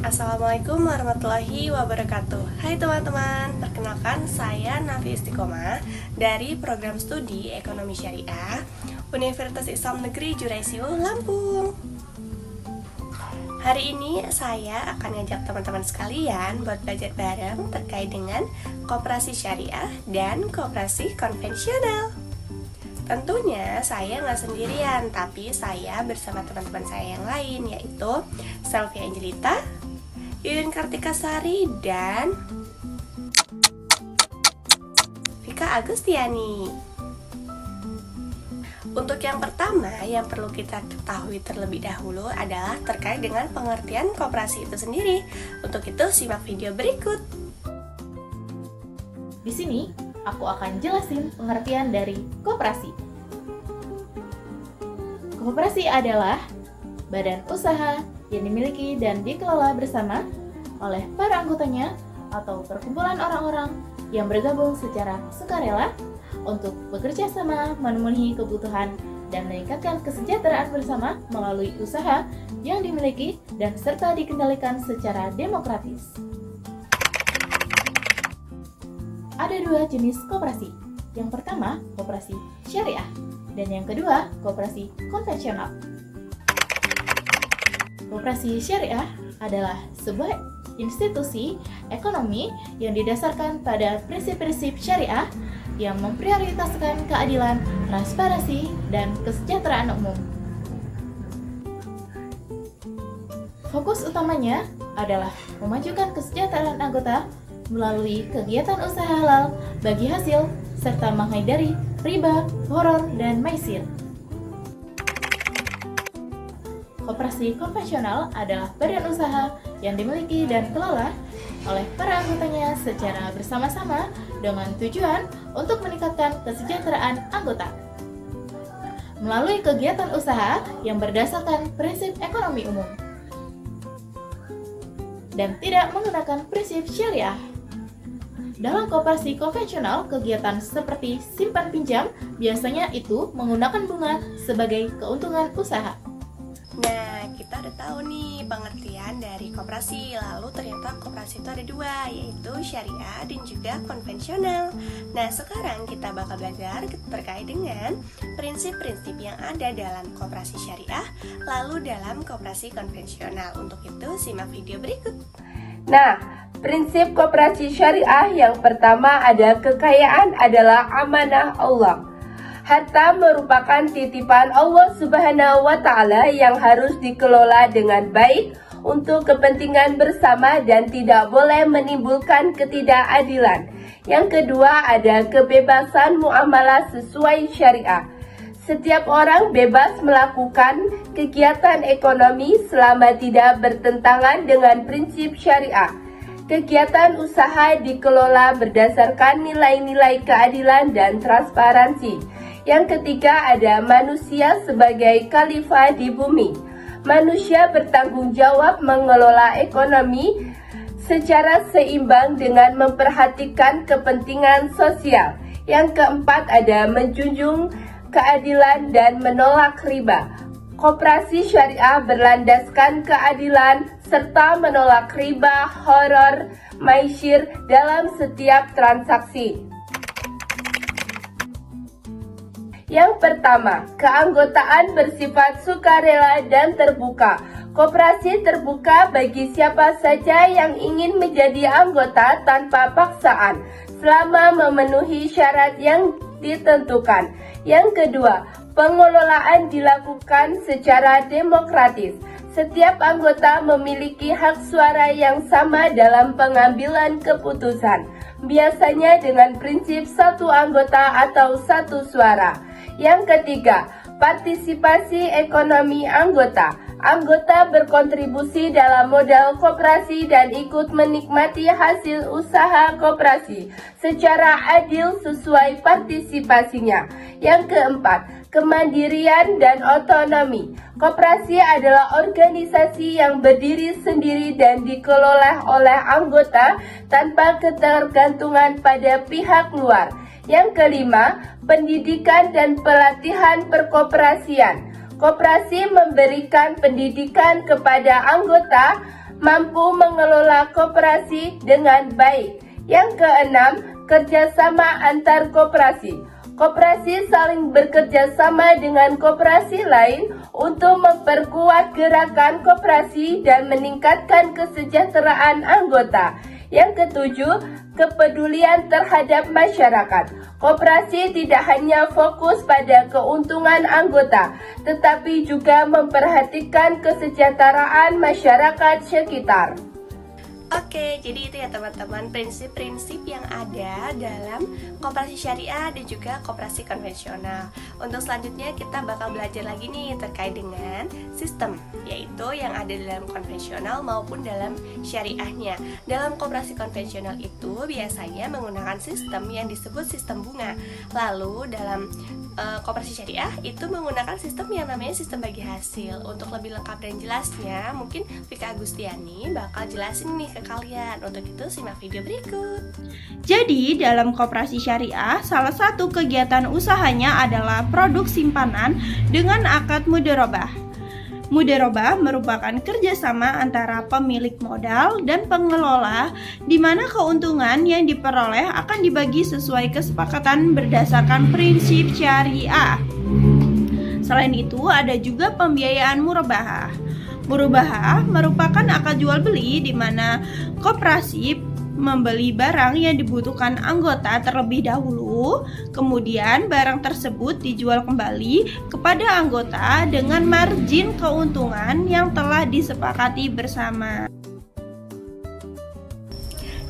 Assalamualaikum warahmatullahi wabarakatuh. Hai teman-teman, perkenalkan saya Nafi Istiqomah dari program studi Ekonomi Syariah Universitas Islam Negeri Juraisiu, Lampung. Hari ini saya akan ngajak teman-teman sekalian buat belajar bareng terkait dengan koperasi syariah dan koperasi konvensional. Tentunya saya nggak sendirian, tapi saya bersama teman-teman saya yang lain, yaitu Selvia Angelita, Yuyun Kartikasari, dan Vika Agustiani. Untuk yang pertama yang perlu kita ketahui terlebih dahulu adalah terkait dengan pengertian koperasi itu sendiri. Untuk itu simak video berikut. Di sini aku akan jelasin pengertian dari koperasi. Koperasi adalah badan usaha yang dimiliki dan dikelola bersama oleh para anggotanya atau perkumpulan orang-orang yang bergabung secara sukarela untuk bekerja sama memenuhi kebutuhan dan meningkatkan kesejahteraan bersama melalui usaha yang dimiliki dan serta dikendalikan secara demokratis. Ada dua jenis koperasi. Yang pertama, koperasi syariah, dan yang kedua, koperasi konvensional. Koperasi syariah adalah sebuah institusi ekonomi yang didasarkan pada prinsip-prinsip syariah yang memprioritaskan keadilan, transparansi, dan kesejahteraan umum. Fokus utamanya adalah memajukan kesejahteraan anggota melalui kegiatan usaha halal bagi hasil serta menghindari riba, horor, dan maisir. Koperasi konvensional adalah badan usaha yang dimiliki dan kelola oleh para anggotanya secara bersama-sama dengan tujuan untuk meningkatkan kesejahteraan anggota melalui kegiatan usaha yang berdasarkan prinsip ekonomi umum dan tidak menggunakan prinsip syariah. Dalam koperasi konvensional, kegiatan seperti simpan pinjam biasanya itu menggunakan bunga sebagai keuntungan usaha. Nah, kita udah tahu nih pengertian dari koperasi. Lalu ternyata koperasi itu ada dua, yaitu syariah dan juga konvensional. Nah, sekarang kita bakal belajar terkait dengan prinsip-prinsip yang ada dalam koperasi syariah, lalu dalam koperasi konvensional. Untuk itu, simak video berikut. Nah, prinsip koperasi syariah yang pertama ada kekayaan adalah amanah Allah. Harta merupakan titipan Allah Subhanahu wa Ta'ala yang harus dikelola dengan baik untuk kepentingan bersama dan tidak boleh menimbulkan ketidakadilan. Yang kedua ada kebebasan muamalah sesuai syariah. Setiap orang bebas melakukan kegiatan ekonomi selama tidak bertentangan dengan prinsip syariah. Kegiatan usaha dikelola berdasarkan nilai-nilai keadilan dan transparansi. Yang ketiga ada manusia sebagai khalifah di bumi. Manusia bertanggung jawab mengelola ekonomi secara seimbang dengan memperhatikan kepentingan sosial. Yang keempat ada menjunjung keadilan dan menolak riba. Koperasi syariah berlandaskan keadilan serta menolak riba, horor, maisir dalam setiap transaksi. Yang pertama, keanggotaan bersifat sukarela dan terbuka. Koperasi terbuka bagi siapa saja yang ingin menjadi anggota tanpa paksaan, selama memenuhi syarat yang ditentukan. Yang kedua, pengelolaan dilakukan secara demokratis. Setiap anggota memiliki hak suara yang sama dalam pengambilan keputusan, biasanya dengan prinsip satu anggota atau satu suara. Yang ketiga, partisipasi ekonomi anggota. Anggota berkontribusi dalam modal koperasi dan ikut menikmati hasil usaha koperasi secara adil sesuai partisipasinya. Yang keempat, kemandirian dan otonomi. Koperasi adalah organisasi yang berdiri sendiri dan dikelola oleh anggota tanpa ketergantungan pada pihak luar. Yang kelima, pendidikan dan pelatihan perkoperasian. Koperasi memberikan pendidikan kepada anggota mampu mengelola koperasi dengan baik. Yang keenam, kerjasama antar koperasi. Koperasi saling bekerja sama dengan koperasi lain untuk memperkuat gerakan koperasi dan meningkatkan kesejahteraan anggota. Yang ketujuh, kepedulian terhadap masyarakat. Koperasi tidak hanya fokus pada keuntungan anggota, tetapi juga memperhatikan kesejahteraan masyarakat sekitar. Oke, jadi itu ya teman-teman prinsip-prinsip yang ada dalam koperasi syariah dan juga koperasi konvensional. Untuk selanjutnya kita bakal belajar lagi nih terkait dengan sistem, yaitu yang ada dalam konvensional maupun dalam syariahnya. Dalam koperasi konvensional itu biasanya menggunakan sistem yang disebut sistem bunga. Lalu dalam koperasi syariah itu menggunakan sistem yang namanya sistem bagi hasil. Untuk lebih lengkap dan jelasnya, mungkin Vika Agustiani bakal jelasin nih ke kalian. Untuk itu simak video berikut. Jadi dalam koperasi syariah, salah satu kegiatan usahanya adalah produk simpanan dengan akad mudharabah. Mudharabah merupakan kerjasama antara pemilik modal dan pengelola, di mana keuntungan yang diperoleh akan dibagi sesuai kesepakatan berdasarkan prinsip syariah. Selain itu, ada juga pembiayaan murabahah. Murabahah merupakan akad jual beli di mana koperasi membeli barang yang dibutuhkan anggota terlebih dahulu, kemudian barang tersebut dijual kembali kepada anggota dengan margin keuntungan yang telah disepakati bersama.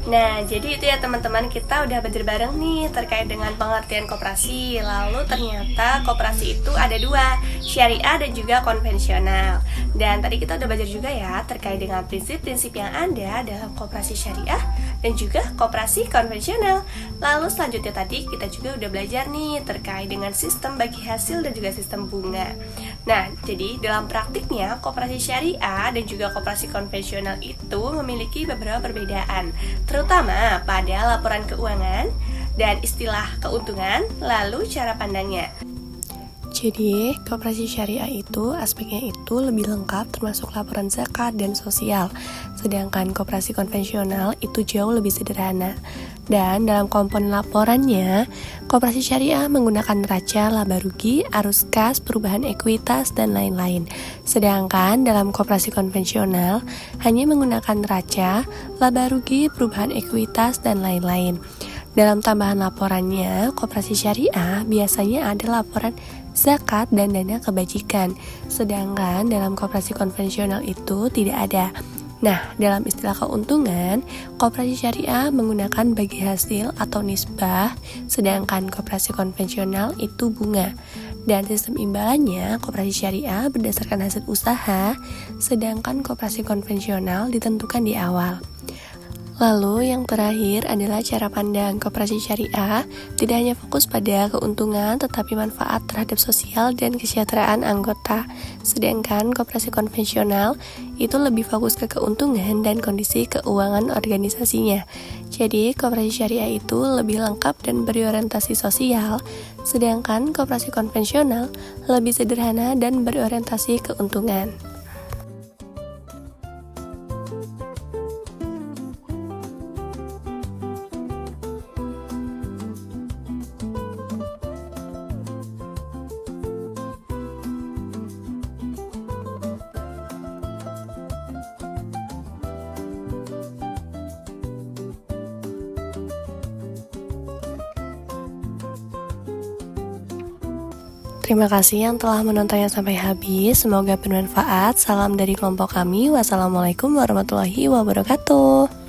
Nah, jadi itu ya teman-teman, kita udah belajar bareng nih terkait dengan pengertian koperasi. Lalu ternyata koperasi itu ada dua, syariah dan juga konvensional. Dan tadi kita udah belajar juga ya terkait dengan prinsip-prinsip yang ada dalam koperasi syariah dan juga koperasi konvensional. Lalu selanjutnya tadi kita juga udah belajar nih terkait dengan sistem bagi hasil dan juga sistem bunga. Nah, jadi dalam praktiknya koperasi syariah dan juga koperasi konvensional itu memiliki beberapa perbedaan, terutama pada laporan keuangan dan istilah keuntungan, lalu cara pandangnya. Jadi, koperasi syariah itu aspeknya itu lebih lengkap termasuk laporan zakat dan sosial. Sedangkan koperasi konvensional itu jauh lebih sederhana. Dan dalam komponen laporannya, koperasi syariah menggunakan neraca, laba rugi, arus kas, perubahan ekuitas, dan lain-lain. Sedangkan dalam koperasi konvensional hanya menggunakan neraca, laba rugi, perubahan ekuitas, dan lain-lain. Dalam tambahan laporannya, koperasi syariah biasanya ada laporan zakat dan dana kebajikan, sedangkan dalam koperasi konvensional itu tidak ada. Nah, dalam istilah keuntungan, koperasi syariah menggunakan bagi hasil atau nisbah, sedangkan koperasi konvensional itu bunga. Dan sistem imbalannya, koperasi syariah berdasarkan hasil usaha, sedangkan koperasi konvensional ditentukan di awal. Lalu yang terakhir adalah cara pandang koperasi syariah tidak hanya fokus pada keuntungan tetapi manfaat terhadap sosial dan kesejahteraan anggota. Sedangkan koperasi konvensional itu lebih fokus ke keuntungan dan kondisi keuangan organisasinya. Jadi koperasi syariah itu lebih lengkap dan berorientasi sosial, sedangkan koperasi konvensional lebih sederhana dan berorientasi keuntungan. Terima kasih yang telah menontonnya sampai habis. Semoga bermanfaat. Salam dari kelompok kami. Wassalamualaikum warahmatullahi wabarakatuh.